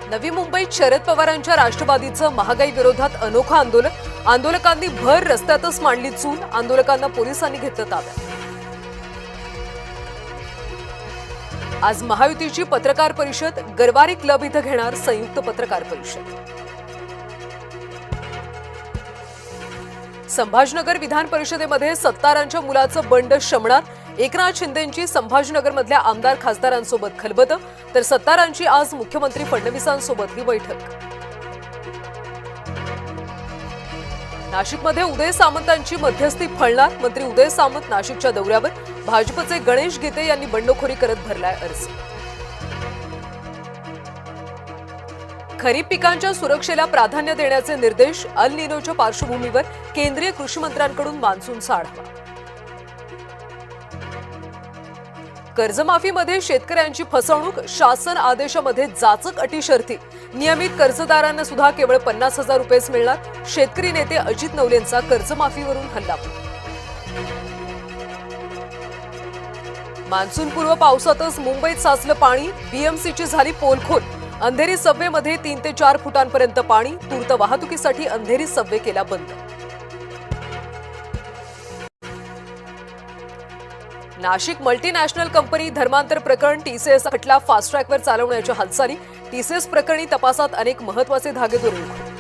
नवी मुंबईत शरद पवारांच्या राष्ट्रवादीचं महागाई विरोधात अनोखं आंदोलन। आंदोलकांनी भर रस्त्यातच मांडली चूल। आंदोलकांना पोलिसांनी घेतलं ताब्यात। आज महायुतीची पत्रकार परिषद। गरवारी क्लब इथं घेणार संयुक्त पत्रकार परिषद। संभाजीनगर विधान परिषदेमध्ये सत्तारांच्या मुलाचं बंड शमणार। एकनाथ शिंदेंची संभाजीनगरमधल्या आमदार खासदारांसोबत खलबत, तर सत्तारांची आज मुख्यमंत्री फडणवीसांसोबत ही बैठक। नाशिकमध्ये उदय सामंतांची मध्यस्थी फळणार। मंत्री उदय सामंत नाशिकच्या दौऱ्यावर। भाजपचे गणेश गीते यांनी बंडखोरी करत भरलाय अर्ज। खरीप पिकांच्या सुरक्षेला प्राधान्य देण्याचे निर्देश। अल निनोच्या पार्श्वभूमीवर केंद्रीय कृषी मंत्र्यांकडून मान्सूनचा आढावा। कर्जमाफीमध्ये शेतकऱ्यांची फसवणूक। शासन आदेशामध्ये जाचक अटी शर्ती। नियमित कर्जदारांना सुद्धा केवळ 50,000 रुपयेच मिळणार। शेतकरी नेते अजित नवलेंचा कर्जमाफीवरून हल्लाबोल। मान्सूनपूर्व पावसातच मुंबईत साचलं पाणी। बीएमसीची झाली पोलखोल। अंधेरी सबवेमध्ये 3 ते 4 फुटांपर्यंत पाणी। तूर्त वाहतुकीसाठी अंधेरी सबवे केला बंद। नाशिक मल्टीनॅशनल कंपनी धर्मांतर प्रकरण। टीसीएस खटला फास्ट ट्रॅकवर चालवण्याच्या हालचाली। टीसीएस प्रकरणी तपासात अनेक महत्त्वाचे धागेदोरे उघड।